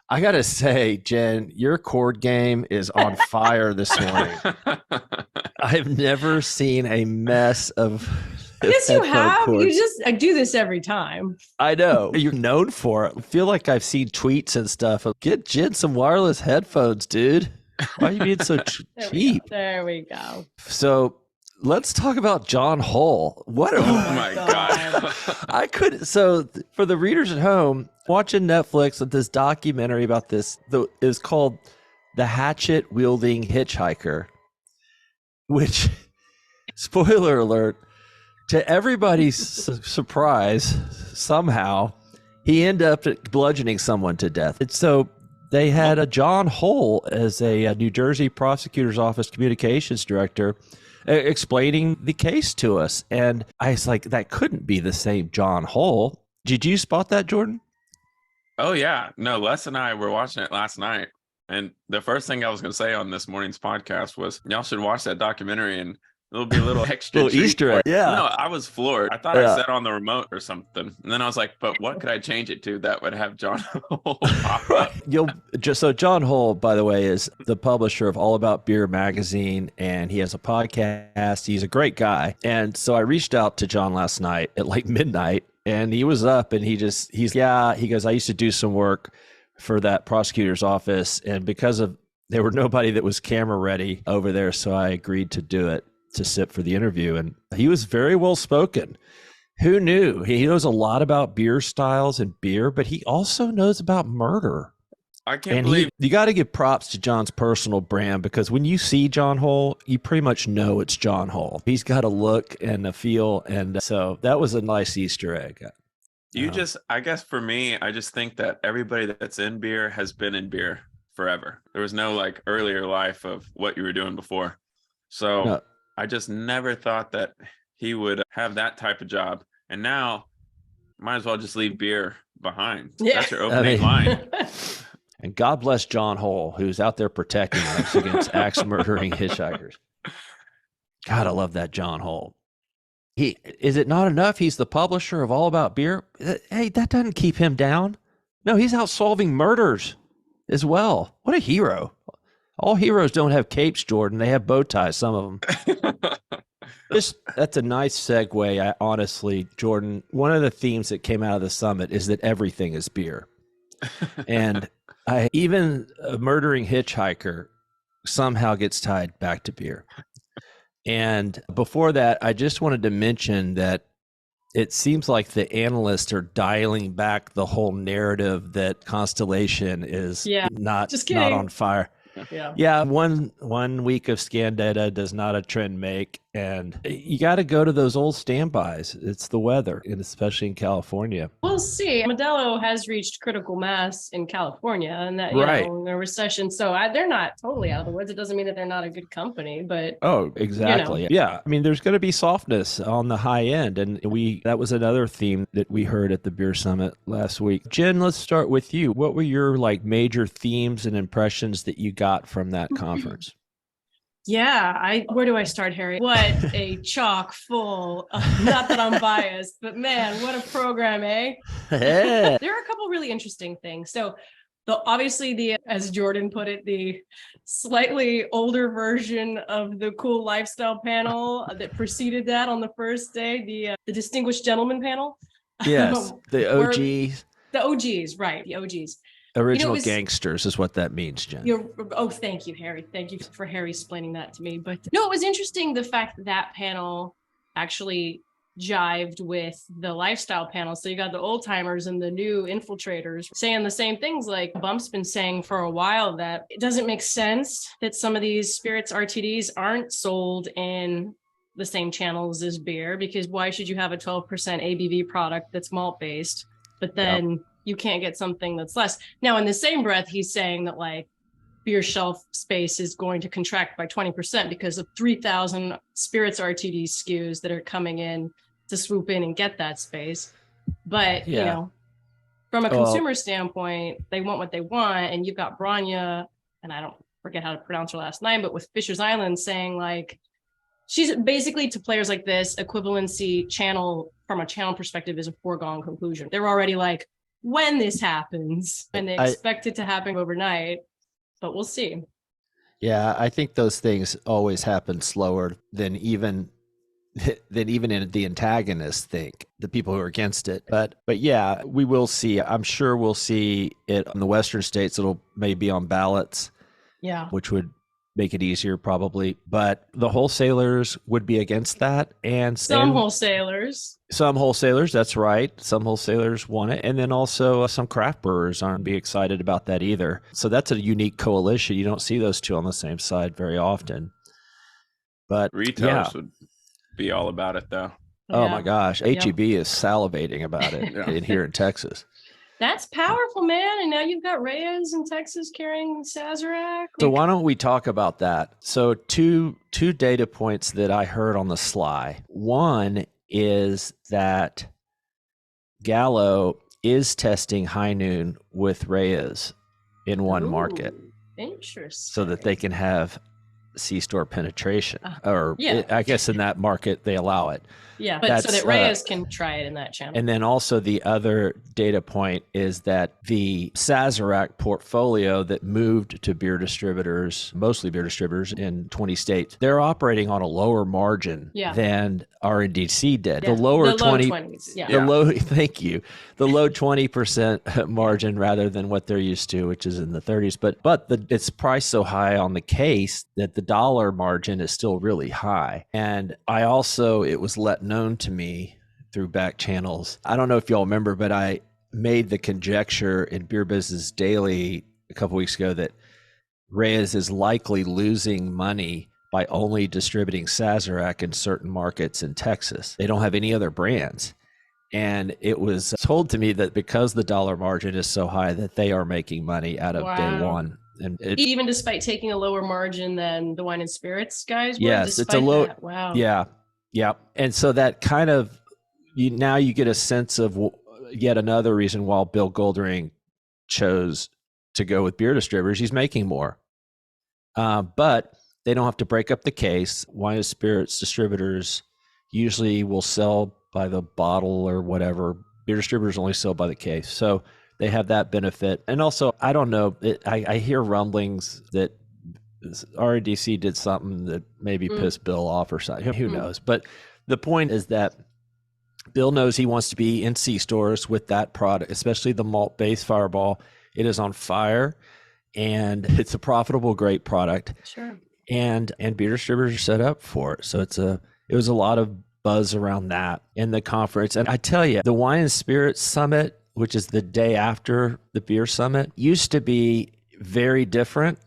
I gotta say, Jen, your chord game is on fire this morning. I've never seen a mess of Yes, you headphone have. cords. I do this every time. I know. You're known for it. I feel like I've seen tweets and stuff. Get Jen some wireless headphones, dude. Why are you being so cheap? There we go. So let's talk about John Hull. What? Oh my God. I couldn't. So for the readers at home, watching Netflix with this documentary about this, it was called The Hatchet Wielding Hitchhiker, which, spoiler alert, to everybody's surprise, somehow he ended up bludgeoning someone to death. And so they had a John Hull as a New Jersey prosecutor's office communications director explaining the case to us. And I was like, that couldn't be the same John Hull. Did you spot that, Jordan? Oh, yeah. No, Les and I were watching it last night. And the first thing I was going to say on this morning's podcast was, y'all should watch that documentary and it'll be a little extra little Easter egg. Yeah. No, I was floored. I thought I said on the remote or something. And then I was like, but what could I change it to that would have John Hull pop up? So John Hull, by the way, is the publisher of All About Beer magazine, and he has a podcast. He's a great guy. And so I reached out to John last night at like midnight, and he was up, and he goes, I used to do some work for that prosecutor's office, and because of there were nobody that was camera ready over there, so I agreed to do it, to sit for the interview. And he was very well spoken. Who knew? He knows a lot about beer styles and beer, but he also knows about murder. I can't believe you got to give props to John's personal brand, because when you see John Hull, you pretty much know it's John Hull. He's got a look and a feel, and so that was a nice Easter egg. I guess for me, I just think that everybody that's in beer has been in beer forever. There was no like earlier life of what you were doing before. So no. I just never thought that he would have that type of job. And now might as well just leave beer behind. Yeah. That's your opening line. And God bless John Hull, who's out there protecting us against axe murdering hitchhikers. God, I love that John Hull. Is it not enough he's the publisher of All About Beer? Hey, that doesn't keep him down. No, he's out solving murders as well. What a hero. All heroes don't have capes, Jordan. They have bow ties, some of them. That's a nice segue. Honestly, Jordan, one of the themes that came out of the summit is that everything is beer. And even a murdering hitchhiker somehow gets tied back to beer. And before that, I just wanted to mention that it seems like the analysts are dialing back the whole narrative that Constellation is not on fire. Yeah. One week of scan data does not a trend make, and you got to go to those old standbys. It's the weather, and especially in California. We'll see. Modelo has reached critical mass in California, and that the recession. So they're not totally out of the woods. It doesn't mean that they're not a good company, but exactly. Yeah, I mean, there's going to be softness on the high end, and that was another theme that we heard at the Beer Summit last week. Jen, let's start with you. What were your major themes and impressions that you got from that conference? Yeah, where do I start, Harry? What a chock full, not that I'm biased, but man, what a program, eh? Yeah. There are a couple really interesting things. So obviously as Jordan put it, the slightly older version of the cool lifestyle panel that preceded that on the first day, the Distinguished Gentleman panel. Yes, the OGs. The OGs, right, the OGs. Original gangsters is what that means, Jen. Thank you, Harry. Thank you for Harry explaining that to me. But no, it was interesting the fact that panel actually jived with the lifestyle panel. So you got the old timers and the new infiltrators saying the same things like Bump's been saying for a while, that it doesn't make sense that some of these spirits RTDs aren't sold in the same channels as beer, because why should you have a 12% ABV product that's malt based, but then you can't get something that's less. Now, in the same breath, he's saying that beer shelf space is going to contract by 20% because of 3,000 spirits RTD SKUs that are coming in to swoop in and get that space. But, from a consumer standpoint, they want what they want. And you've got Branya, and I don't forget how to pronounce her last name, but with Fisher's Island saying she's basically, to players like this, equivalency channel from a channel perspective is a foregone conclusion. They're already when this happens, and they expect it to happen overnight, but we'll see. Yeah, I think those things always happen slower than even in the antagonists think, the people who are against it. But yeah, we will see. I'm sure we'll see it in the Western states. It'll maybe on ballots. Yeah. Which would make it easier probably. But the wholesalers would be against that. And some wholesalers, that's right. Some wholesalers want it. And then also some craft brewers aren't be excited about that either. So that's a unique coalition. You don't see those two on the same side very often. But retailers would be all about it though. Oh my gosh. HEB is salivating about it here in Texas. That's powerful, man. And now you've got Reyes in Texas carrying Sazerac. So why don't we talk about that? So two data points that I heard on the sly. One is that Gallo is testing High Noon with Reyes in one market. Interesting. So that they can have C-store penetration. I guess in that market, they allow it. Yeah, but so that Reyes can try it in that channel. And then also the other data point is that the Sazerac portfolio that moved to beer distributors, mostly beer distributors in 20 states, they're operating on a lower margin than RNDC did. Yeah. The lower the 20s. Yeah. The low, thank you. The low 20% margin rather than what they're used to, which is in the 30s. But it's priced so high on the case that the dollar margin is still really high. And it was let known to me through back channels. I don't know if y'all remember, but I made the conjecture in Beer Business Daily a couple weeks ago that Reyes is likely losing money by only distributing Sazerac in certain markets in Texas. They don't have any other brands. And it was told to me that because the dollar margin is so high that they are making money out of day one. And even despite taking a lower margin than the wine and spirits guys were? Yes, it's a low. That. Wow. Yeah. And so that kind of, you get a sense of yet another reason why Bill Goldring chose to go with beer distributors. He's making more. But they don't have to break up the case. Wine and spirits distributors usually will sell by the bottle or whatever. Beer distributors only sell by the case. So they have that benefit. And also, I don't know, I hear rumblings that RDC did something that maybe pissed Bill off or something. Who knows? But the point is that Bill knows he wants to be in C-stores with that product, especially the malt-based Fireball. It is on fire, and it's a profitable, great product. Sure. And beer distributors are set up for it. So it was a lot of buzz around that in the conference. And I tell you, the Wine and Spirits Summit, which is the day after the beer summit, used to be very different.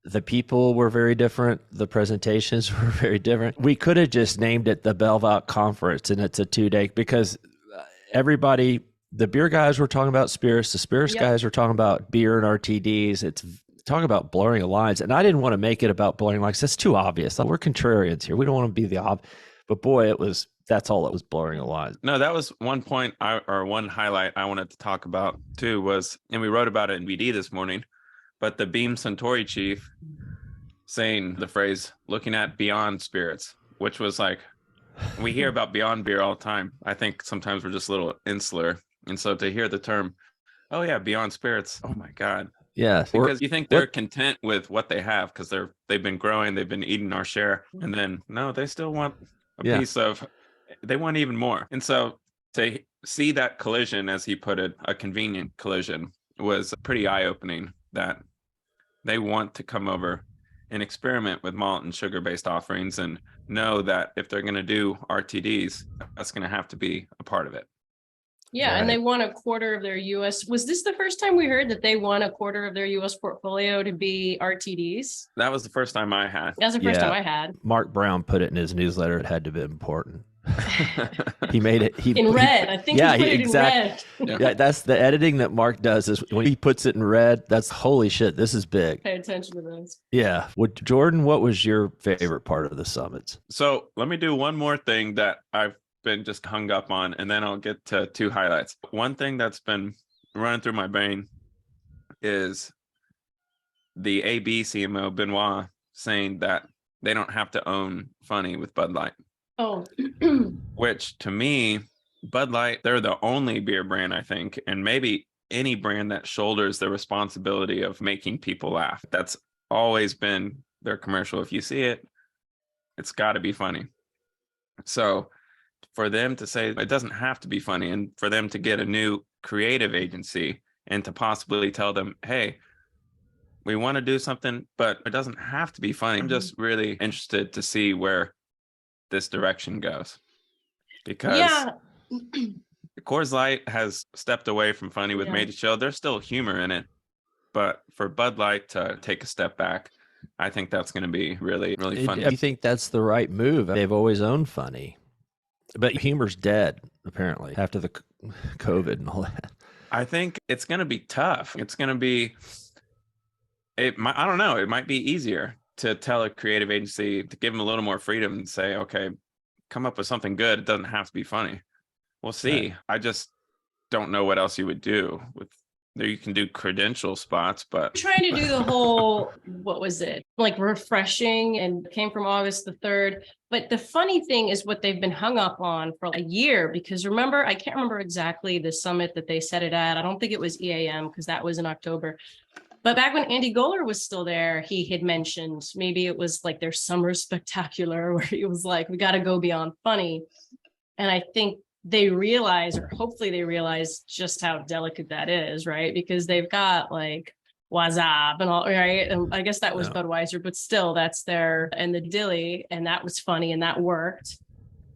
The people were very different. The presentations were very different. We could have just named it the Belvac Conference, and it's a 2-day, because everybody, the beer guys were talking about spirits, the spirits guys were talking about beer and RTDs. It's talking about blurring of lines. And I didn't want to make it about blurring lines. That's too obvious. We're contrarians here. We don't want to be the but boy, that's all it was, blurring of lines. No, that was one point one highlight I wanted to talk about too was, and we wrote about it in BD this morning, but the Beam Suntory chief saying the phrase, looking at beyond spirits, which was like, we hear about beyond beer all the time. I think sometimes we're just a little insular. And so to hear the term, oh yeah, beyond spirits, oh my God. Yes. Because you think they're content with what they have because they've been growing, they've been eating our share. And then, no, they still want a piece of, they want even more. And so to see that collision, as he put it, a convenient collision, was pretty eye-opening that they want to come over and experiment with malt and sugar-based offerings and know that if they're going to do RTDs, that's going to have to be a part of it. Yeah, right. And they want a quarter of their U.S. Was this the first time we heard that they want a quarter of their U.S. portfolio to be RTDs? That was the first time I had. That's the first time I had. Mark Brown put it in his newsletter. It had to be important. He made it in red. I think he put it in red. Yeah, that's the editing that Mark does. Is when he puts it in red. That's holy shit. This is big. Pay attention to those. Yeah. Jordan, what was your favorite part of the summits? So let me do one more thing that I've been just hung up on, and then I'll get to two highlights. One thing that's been running through my brain is the AB CMO Benoit saying that they don't have to own Funny with Bud Light. Oh. Which to me Bud Light, they're the only beer brand, I think, and maybe any brand that shoulders the responsibility of making people laugh. That's always been their commercial. If you see it, it's got to be funny. So for them to say it doesn't have to be funny, and for them to get a new creative agency and to possibly tell them, hey, we want to do something, but it doesn't have to be funny. I'm just really interested to see where this direction goes, because Coors Light has stepped away from funny with Made to Chill. There's still humor in it, but for Bud Light to take a step back, I think that's going to be really, really funny. I think that's the right move. They've always owned funny, but humor's dead apparently after the COVID and all that. I think it's going to be tough. It's going to be, I don't know. It might be easier to tell a creative agency to give them a little more freedom and say, okay, come up with something good. It doesn't have to be funny. We'll see. Right. I just don't know what else you would do with there. You can do credential spots, but trying to do the whole, what was it? Like refreshing, and came from August the 3rd. But the funny thing is what they've been hung up on for a year, because remember, I can't remember exactly the summit that they said it at. I don't think it was EAM because that was in October. But back when Andy Goller was still there, he had mentioned maybe it was like their summer spectacular where he was like, we got to go beyond funny. And I think they realize, or hopefully they realize, just how delicate that is, right? Because they've got like Wazab and all, right? And I guess that was Budweiser, but still that's their, and the Dilly, and that was funny and that worked.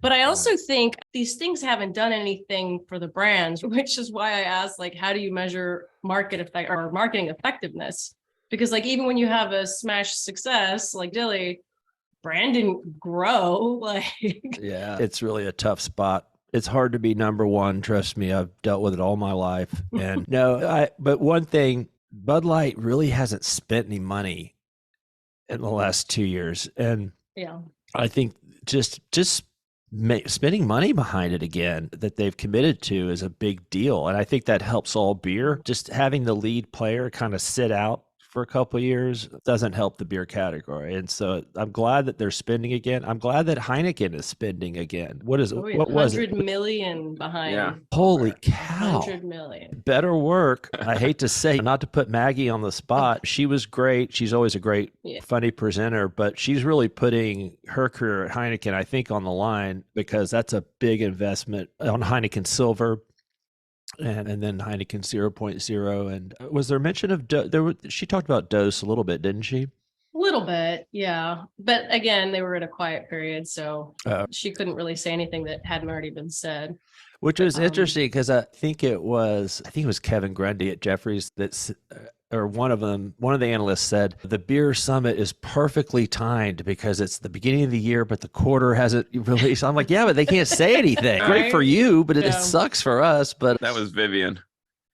But I also think these things haven't done anything for the brands, which is why I asked, like, how do you measure marketing effectiveness? Because like, even when you have a smash success like Dilly, brand didn't grow. Like, yeah, it's really a tough spot. It's hard to be number one. Trust me, I've dealt with it all my life. And but one thing, Bud Light really hasn't spent any money in the last 2 years. And I think just spending money behind it again that they've committed to is a big deal. And I think that helps all beer. Just having the lead player kind of sit out for a couple of years doesn't help the beer category. And so I'm glad that they're spending again. I'm glad that Heineken is spending again. What was it? 100 million behind. Yeah. Holy cow. 100 million. Better work. I hate to say, not to put Maggie on the spot. She was great. She's always a great, funny presenter, but she's really putting her career at Heineken, I think, on the line, because that's a big investment on Heineken Silver. And then Heineken 0.0. And was there mention of she talked about dose a little bit, didn't she? A little bit, yeah. But again, they were in a quiet period, so she couldn't really say anything that hadn't already been said. Which was interesting, because I think it was Kevin Grundy at Jefferies or one of the analysts said the beer summit is perfectly timed because it's the beginning of the year, but the quarter hasn't released. I'm like, yeah, but they can't say anything. Right? Great for you, but it sucks for us. But that was Vivian.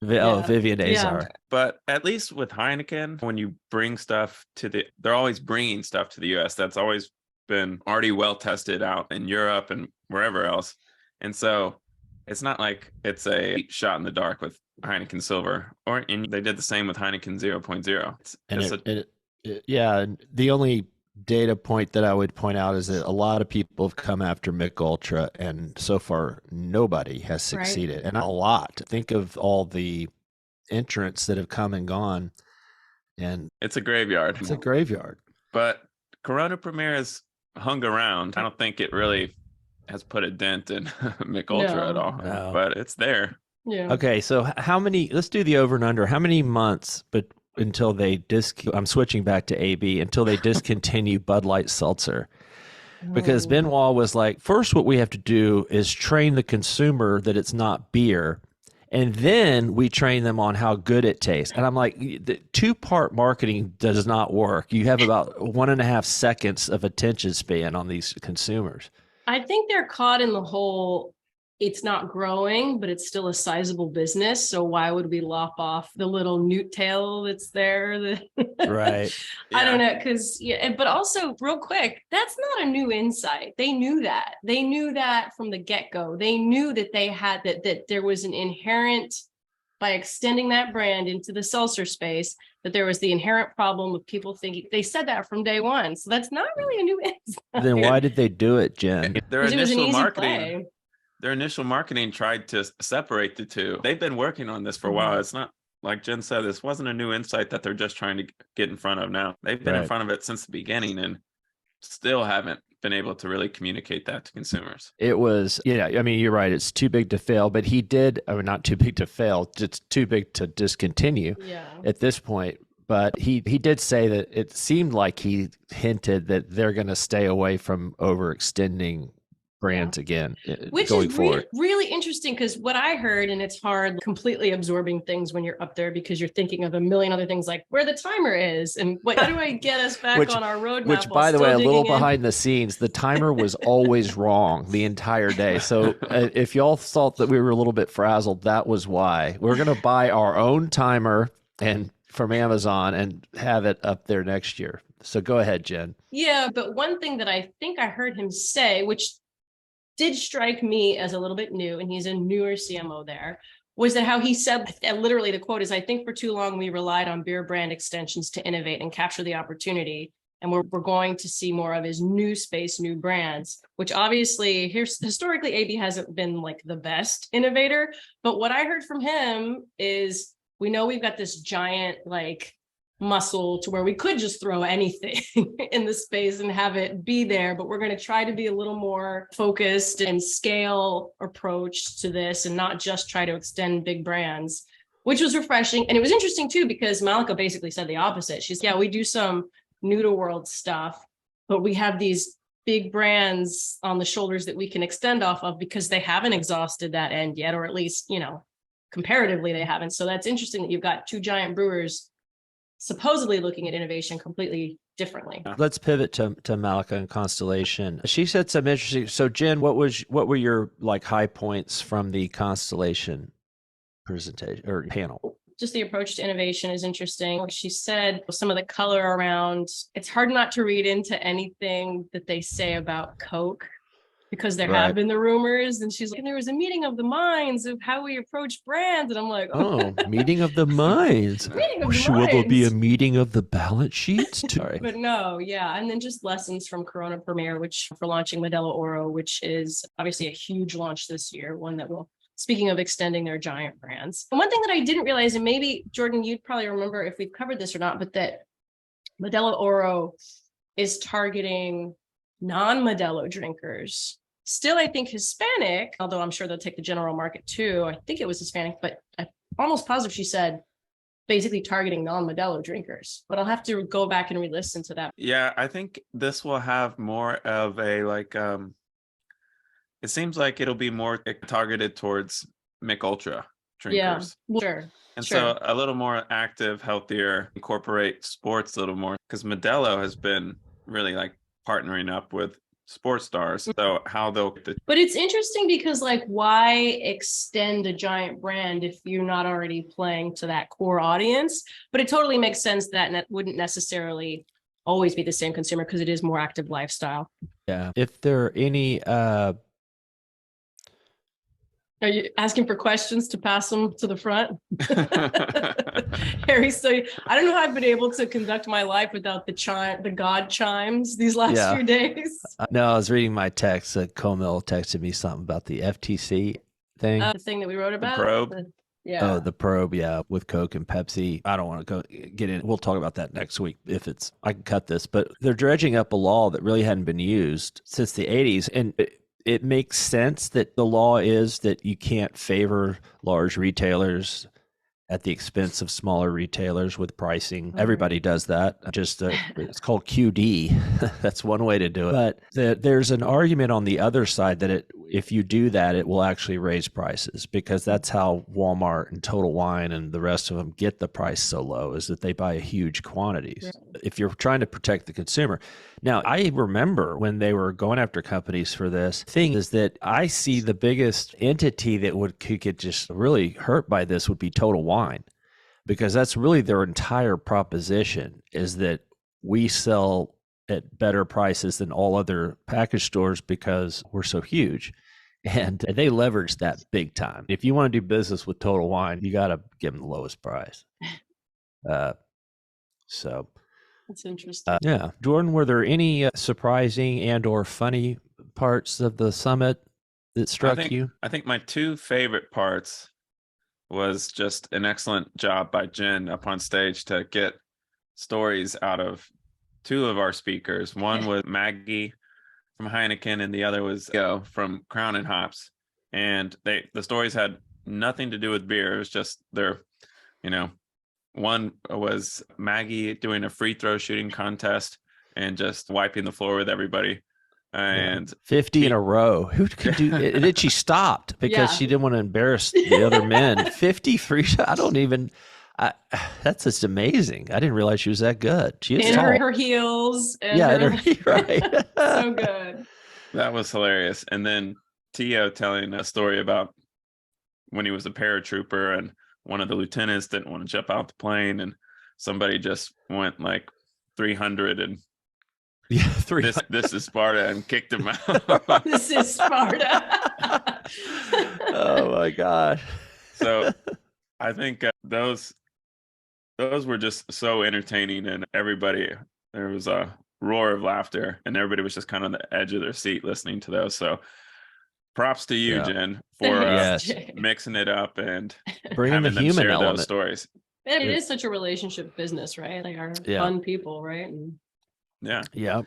Vivian Azar. But at least with Heineken, when you bring stuff they're always bringing stuff to the US. That's always been already well tested out in Europe and wherever else. And so it's not like it's a shot in the dark with Heineken Silver, and they did the same with Heineken 0.0. And the only data point that I would point out is that a lot of people have come after Mick Ultra, and so far nobody has succeeded. Right. And a lot. Think of all the entrants that have come and gone, and it's a graveyard. It's a graveyard. But Corona Premier has hung around. I don't think it really has put a dent in Mick Ultra at all, but it's there. Yeah. Okay, so let's do the over and under. How many months until they I'm switching back to AB, until they discontinue Bud Light Seltzer? Because Benoit was like, first what we have to do is train the consumer that it's not beer, and then we train them on how good it tastes. And I'm like, the 2-part marketing does not work. You have about 1.5 seconds of attention span on these consumers. I think they're caught in the whole, it's not growing, but it's still a sizable business. So why would we lop off the little newt tail that's there? Right. I don't know. Because, but also real quick, that's not a new insight. They knew that. They knew that from the get-go. They knew that they had that there was an inherent, by extending that brand into the seltzer space, that there was the inherent problem with people thinking. They said that from day one. So that's not really a new insight. Then why did they do it, Jen? Their initial marketing their initial marketing tried to separate the two. They've been working on this for a while. It's not, like Jen said, this wasn't a new insight that they're just trying to get in front of now. They've been in front of it since the beginning and still haven't been able to really communicate that to consumers. It was, I mean, you're right. It's too big to fail, but he did, I mean, not too big to fail. It's too big to discontinue at this point. But he did say that it seemed like he hinted that they're going to stay away from overextending brands again, which going is forward. Really interesting, because what I heard, and it's hard completely absorbing things when you're up there because you're thinking of a million other things like where the timer is and how do I get us back on our roadmap. Which, by the way, a little behind the scenes, the timer was always wrong the entire day. So if y'all thought that we were a little bit frazzled, that was why. We're going to buy our own timer and from Amazon and have it up there next year. So go ahead, Jen. Yeah, but one thing that I think I heard him say, which did strike me as a little bit new, and he's a newer CMO there, was that how he said, literally the quote is, I think for too long we relied on beer brand extensions to innovate and capture the opportunity. And we're going to see more of his new space, new brands, which obviously historically AB hasn't been like the best innovator. But what I heard from him is, we know we've got this giant like muscle to where we could just throw anything in the space and have it be there, but we're going to try to be a little more focused and scale approach to this and not just try to extend big brands, which was refreshing. And it was interesting too, because Malika basically said the opposite. She's, we do some new to world stuff, but we have these big brands on the shoulders that we can extend off of because they haven't exhausted that end yet, or at least, comparatively they haven't. So that's interesting that you've got two giant brewers supposedly looking at innovation completely differently. Let's pivot to Malika and Constellation. She said some interesting. So Jen, what were your like high points from the Constellation presentation or panel? Just the approach to innovation is interesting. She said some of the color around, it's hard not to read into anything that they say about Coke, because there have been the rumors. And she's like, and there was a meeting of the minds of how we approach brands. And I'm like, oh, meeting of the minds. Will there be a meeting of the balance sheets? Sorry. But no, and then just lessons from Corona Premier, which for launching Modelo Oro, which is obviously a huge launch this year, one that will, speaking of extending their giant brands. And one thing that I didn't realize, and maybe Jordan, you'd probably remember if we've covered this or not, but that Modelo Oro is targeting non-Modelo drinkers. Still, I think Hispanic, although I'm sure they'll take the general market too. I think it was Hispanic, but I'm almost positive she said basically targeting non-Modelo drinkers. But I'll have to go back and re-listen to that. Yeah, I think this will have more of a it seems like it'll be more targeted towards Mick Ultra drinkers. Yeah, sure. And so a little more active, healthier, incorporate sports a little more, because Modelo has been really like partnering up with sports stars. So how they'll but it's interesting because why extend a giant brand if you're not already playing to that core audience? But it totally makes sense that wouldn't necessarily always be the same consumer, because it is more active lifestyle. Yeah. If there are any are you asking for questions to pass them to the front? Harry, so I don't know how I've been able to conduct my life without the God chimes these last few days. No, I was reading my text. Comil texted me something about the FTC thing. The thing that we wrote about? The probe. The probe, with Coke and Pepsi. I don't want to get in. We'll talk about that next week I can cut this. But they're dredging up a law that really hadn't been used since the 80s. And it makes sense that the law is that you can't favor large retailers at the expense of smaller retailers with pricing. Everybody does that. It's called QD. That's one way to do it. But there's an argument on the other side that if you do that, it will actually raise prices, because that's how Walmart and Total Wine and the rest of them get the price so low, is that they buy huge quantities. If you're trying to protect the consumer. Now, I remember when they were going after companies for this thing, is that I see the biggest entity that could get just really hurt by this would be Total Wine, because that's really their entire proposition, is that we sell at better prices than all other package stores because we're so huge. And they leverage that big time. If you want to do business with Total Wine, you got to give them the lowest price. So that's interesting. Jordan, were there any surprising and or funny parts of the summit that struck you? I think my two favorite parts was just an excellent job by Jen up on stage to get stories out of two of our speakers. One was Maggie from Heineken, and the other was Go from Crown and Hops. And the stories had nothing to do with beer. It was just their, one was Maggie doing a free throw shooting contest and just wiping the floor with everybody. And 50 in a row. Who could do it? And then she stopped because she didn't want to embarrass the other men. 53 shots. I don't even. That's just amazing. I didn't realize she was that good. She is in tall. her heels. And right. So good. That was hilarious. And then Tio telling a story about when he was a paratrooper and one of the lieutenants didn't want to jump out the plane and somebody just went like 300 and this is Sparta and kicked him out. This is Sparta. Oh my God. So I think those were just so entertaining, and there was a roar of laughter and everybody was just kind of on the edge of their seat listening to those. So props to you, Jen, for mixing it up and bringing the human share element. Those stories. It is such a relationship business, right? They are fun people, right? And Yeah.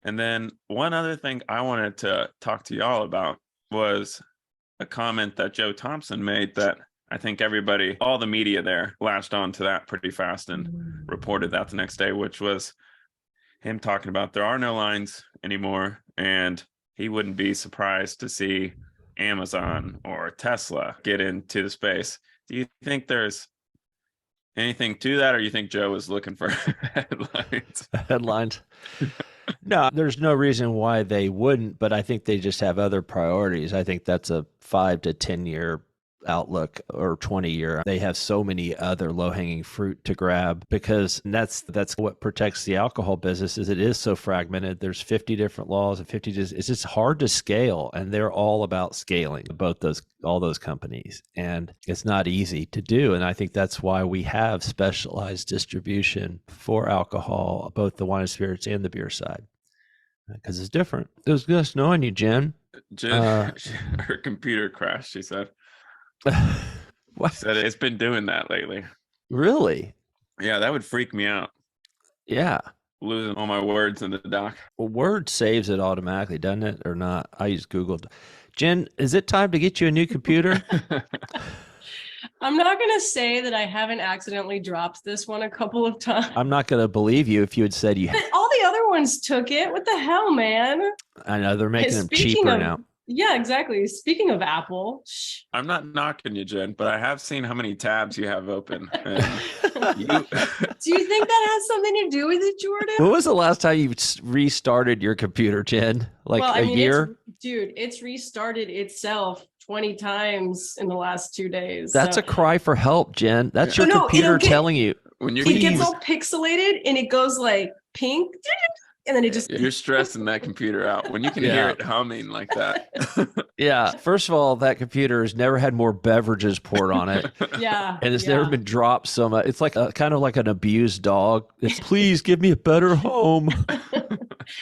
And then one other thing I wanted to talk to y'all about was a comment that Joe Thompson made that I think all the media there latched on to that pretty fast and reported that the next day, which was him talking about there are no lines anymore, and he wouldn't be surprised to see Amazon or Tesla get into the space. Do you think there's anything to that, or you think Joe was looking for headlines? Headlines. No, there's no reason why they wouldn't, but I think they just have other priorities. I think that's a 5 to 10 year outlook or 20-year. They have so many other low-hanging fruit to grab, because that's what protects the alcohol business. Is it is so fragmented. There's 50 different laws and it's just hard to scale, and they're all about scaling, all those companies, and it's not easy to do. And I think that's why we have specialized distribution for alcohol, both the wine and spirits and the beer side, because it's different. It was just knowing you, Jen. Her computer crashed, she said. What? Said it's been doing that lately. Really? Yeah, that would freak me out. Yeah. Losing all my words in the doc. Well, Word saves it automatically, doesn't it? Or not? I use Google. Jen, is it time to get you a new computer? I'm not going to say that I haven't accidentally dropped this one a couple of times. I'm not going to believe you if you had said you had. All the other ones took it. What the hell, man? I know, they're making them cheaper now. Yeah, exactly. Speaking of Apple. I'm not knocking you, Jen, but I have seen how many tabs you have open. Do you think that has something to do with it, Jordan? When was the last time you restarted your computer, Jen? A year? It's restarted itself 20 times in the last 2 days. That's a cry for help, Jen. That's your computer telling you. It gets all pixelated and it goes like pink. And then it just... You're stressing that computer out when you can hear it humming like that. Yeah. First of all, that computer has never had more beverages poured on it. Yeah. And it's never been dropped so much. It's like kind of like an abused dog. It's, please give me a better home.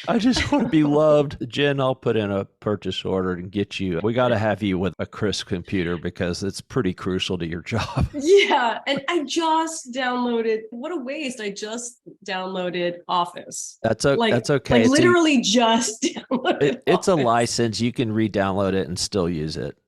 I just want to be loved. Jen, I'll put in a purchase order and get you. We got to have you with a crisp computer because it's pretty crucial to your job. Yeah. And I just downloaded, what a waste. I just downloaded Office. That's okay. Like literally just downloaded it. It's a license. You can re-download it and still use it.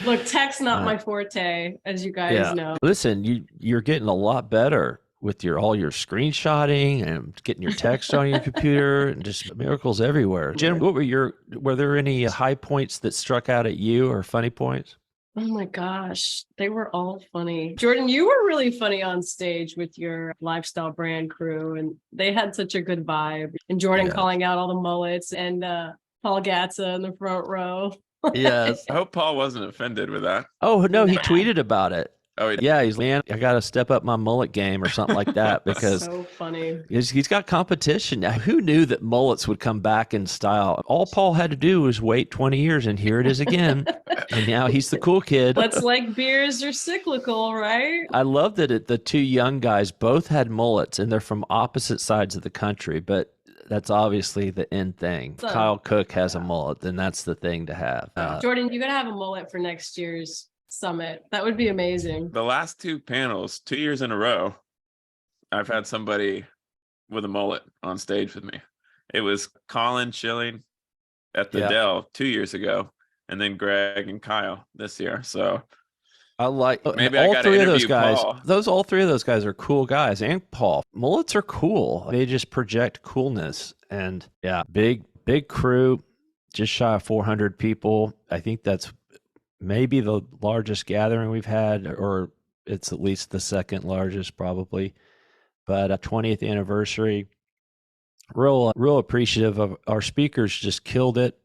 Look, tech's not my forte, as you guys know. Listen, you're getting a lot better with all your screenshotting and getting your text on your computer, and just miracles everywhere. Jen, were there any high points that struck out at you or funny points? Oh my gosh, they were all funny. Jordan, you were really funny on stage with your lifestyle brand crew, and they had such a good vibe. And Jordan calling out all the mullets, and Paul Gatza in the front row. Yes. I hope Paul wasn't offended with that. Oh, no, he tweeted about it. Oh, he's man, I got to step up my mullet game or something like that, because so funny. He's got competition now. Who knew that mullets would come back in style? All Paul had to do was wait 20 years, and here it is again. And now he's the cool kid. But like beers are cyclical, right? I love that the two young guys both had mullets, and they're from opposite sides of the country, but that's obviously the end thing. So, Kyle Cook has a mullet, then that's the thing to have. Jordan, you gotta have a mullet for next year's summit. That would be amazing. The last 2 panels, 2 years in a row, I've had somebody with a mullet on stage with me. It was Colin Schilling at the Dell 2 years ago, and then Greg and Kyle this year. So I like maybe all I gotta three of those interview guys. Paul. All three of those guys are cool guys, and Paul. Mullets are cool. They just project coolness, and big crew, just shy of 400 people. I think that's maybe the largest gathering we've had, or it's at least the second largest probably. But 20th anniversary, real appreciative of our speakers. Just killed it.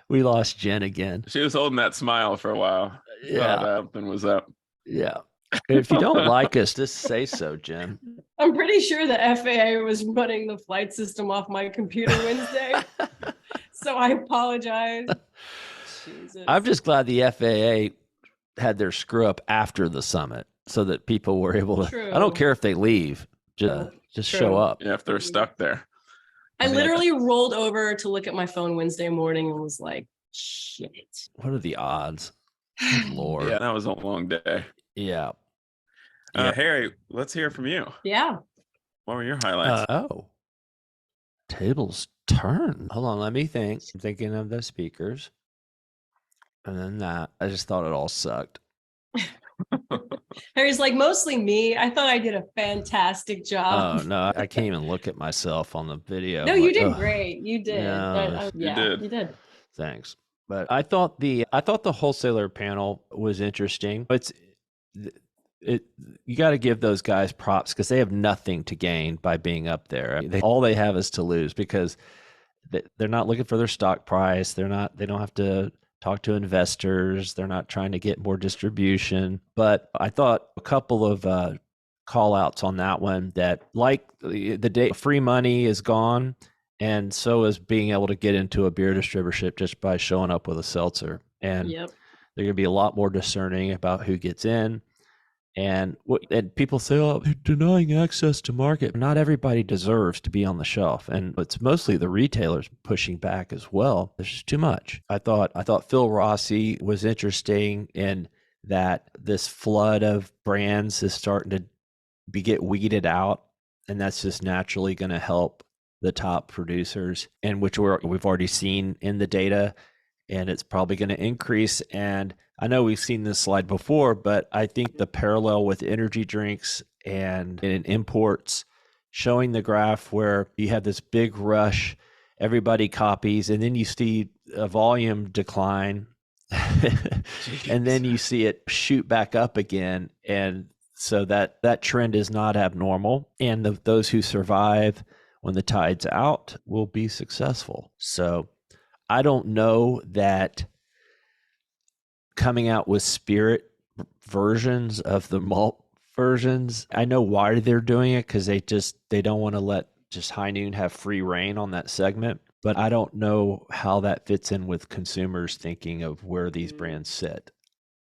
We lost Jen again. She was holding that smile for a while. Yeah, something was up. Yeah. If you don't like us, just say so, Jen. I'm pretty sure the FAA was running the flight system off my computer Wednesday. So I apologize. Jesus. I'm just glad the FAA had their screw up after the summit so that people were able to. True. I don't care if they leave, just show up. Yeah, if they're stuck there. I literally rolled over to look at my phone Wednesday morning and was like, shit. What are the odds? Good Lord. Yeah, that was a long day. Yeah. Harry, let's hear from you. Yeah. What were your highlights? Tables turn. Hold on, let me think. I'm thinking of the speakers. And then that. I just thought it all sucked. Harry's like, mostly me. I thought I did a fantastic job. Oh, no, I can't even look at myself on the video. No, you did great. You did. No, you did. Thanks. But I thought the wholesaler panel was interesting. You got to give those guys props because they have nothing to gain by being up there. I mean, all they have is to lose because they're not looking for their stock price. They don't have to talk to investors. They're not trying to get more distribution. But I thought a couple of call outs on that one that, like the day free money is gone, and so is being able to get into a beer distributorship just by showing up with a seltzer. And they're going to be a lot more discerning about who gets in. And people say, oh, they're denying access to market. Not everybody deserves to be on the shelf. And it's mostly the retailers pushing back as well. There's just too much. I thought Phil Rossi was interesting in that this flood of brands is starting to get weeded out. And that's just naturally going to help the top producers, and which we've already seen in the data. And it's probably going to increase. And I know we've seen this slide before, but I think the parallel with energy drinks and in imports, showing the graph where you have this big rush, everybody copies, and then you see a volume decline, and then you see it shoot back up again. And so that trend is not abnormal. And those who survive when the tide's out will be successful. So I don't know that coming out with spirit versions of the malt versions. I know why they're doing it, because they don't want to let just High Noon have free reign on that segment. But I don't know how that fits in with consumers thinking of where these brands sit.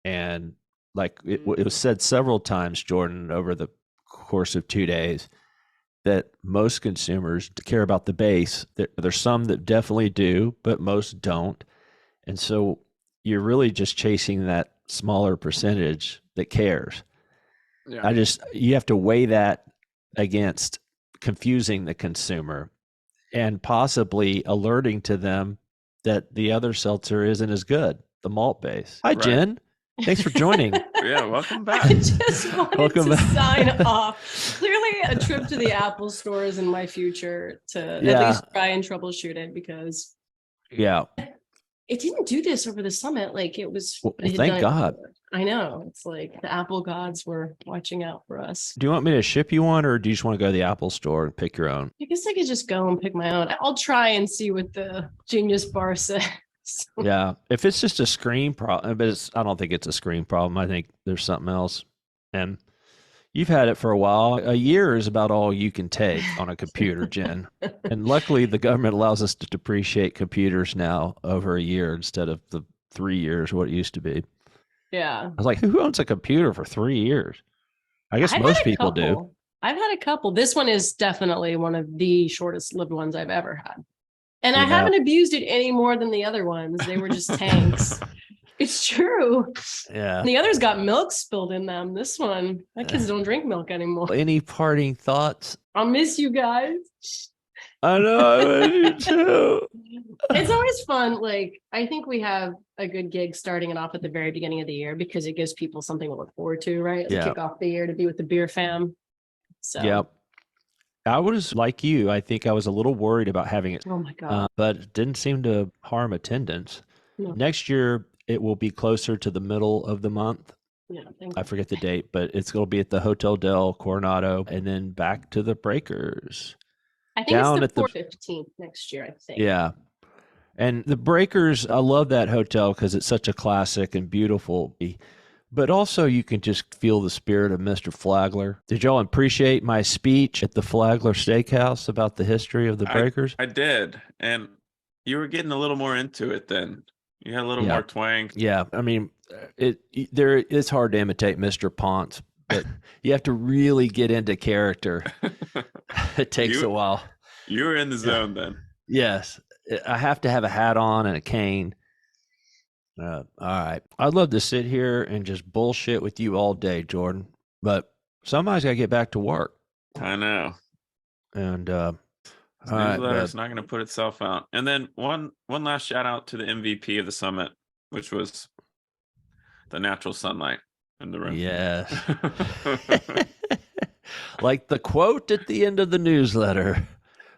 And like it was said several times, Jordan, over the course of 2 days, that most consumers care about the base. There's some that definitely do, but most don't. And so you're really just chasing that smaller percentage that cares. Yeah. You have to weigh that against confusing the consumer and possibly alerting to them that the other seltzer isn't as good, the malt base. Hi, Jen. Thanks for joining. Yeah, welcome back. I just wanted to sign off. Clearly, a trip to the Apple store is in my future to at least try and troubleshoot it, because it didn't do this over the summit. Like it was. Well, thank God. I know. It's like the Apple gods were watching out for us. Do you want me to ship you one, or do you just want to go to the Apple store and pick your own? I guess I could just go and pick my own. I'll try and see what the Genius Bar says. Yeah, if it's just a screen problem, but I don't think it's a screen problem. I think there's something else. And you've had it for a while. A year is about all you can take on a computer, Jen. And luckily, the government allows us to depreciate computers now over a year instead of the 3 years, what it used to be. Yeah. I was like, who owns a computer for 3 years? I guess most people do. I've had a couple. This one is definitely one of the shortest lived ones I've ever had. And I haven't abused it any more than the other ones. They were just tanks. It's true. Yeah. The others got milk spilled in them. This one, my kids don't drink milk anymore. Any parting thoughts? I'll miss you guys. I know, I do too. It's always fun. Like, I think we have a good gig starting it off at the very beginning of the year because it gives people something to look forward to, right? To kick off the year, to be with the beer fam. So, yeah. I was like you. I think I was a little worried about having it. Oh my God. But it didn't seem to harm attendance. No. Next year, it will be closer to the middle of the month. Yeah, I forget the date, but it's going to be at the Hotel del Coronado and then back to the Breakers. I think it's the 15th next year, I think. Yeah. And the Breakers, I love that hotel because it's such a classic and beautiful. But also you can just feel the spirit of Mr. Flagler. Did y'all appreciate my speech at the Flagler Steakhouse about the history of the Breakers? I did. And you were getting a little more into it then. You had a little more twang. Yeah. I mean, it's hard to imitate Mr. Ponce, but you have to really get into character. It takes a while. You were in the zone then. Yes. I have to have a hat on and a cane. All right. I'd love to sit here and just bullshit with you all day, Jordan, but somebody's got to get back to work. I know. And this newsletter's not going to put itself out. And then one last shout out to the MVP of the summit, which was the natural sunlight in the room. Yes. Like the quote at the end of the newsletter,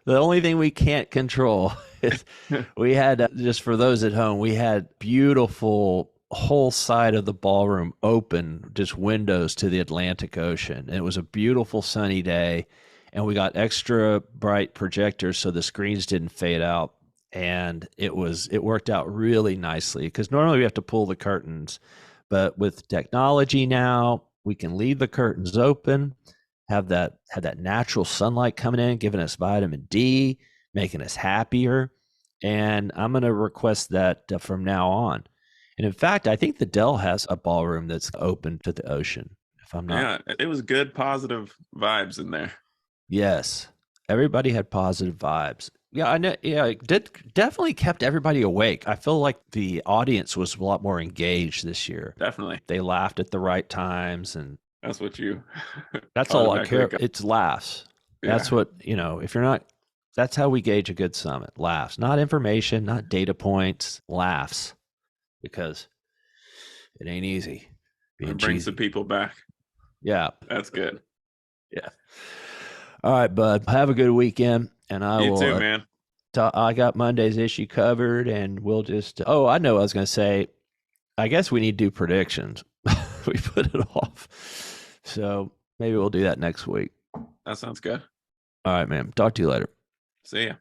the only thing we can't control is we had, just for those at home, we had beautiful whole side of the ballroom open, just windows to the Atlantic Ocean. And it was a beautiful sunny day. And we got extra bright projectors so the screens didn't fade out. And it worked out really nicely because normally we have to pull the curtains. But with technology now, we can leave the curtains open, have that natural sunlight coming in, giving us vitamin D, making us happier. And I'm going to request that from now on. And in fact, I think the Dell has a ballroom that's open to the ocean, if I'm not. Yeah, it was good, positive vibes in there. Yes. Everybody had positive vibes. Yeah, I know. Yeah, it definitely kept everybody awake. I feel like the audience was a lot more engaged this year. Definitely. They laughed at the right times. And that's what you. That's all I care. It's laughs. Yeah. That's what, if you're not, that's how we gauge a good summit. Laughs, not information, not data points, laughs. Because it ain't easy. It brings the people back. Yeah. That's good. Yeah. All right, bud. Have a good weekend. And You too, man. I got Monday's issue covered, and we'll just. Oh, I know. I was going to say. I guess we need to do predictions. We put it off, so maybe we'll do that next week. That sounds good. All right, man. Talk to you later. See ya.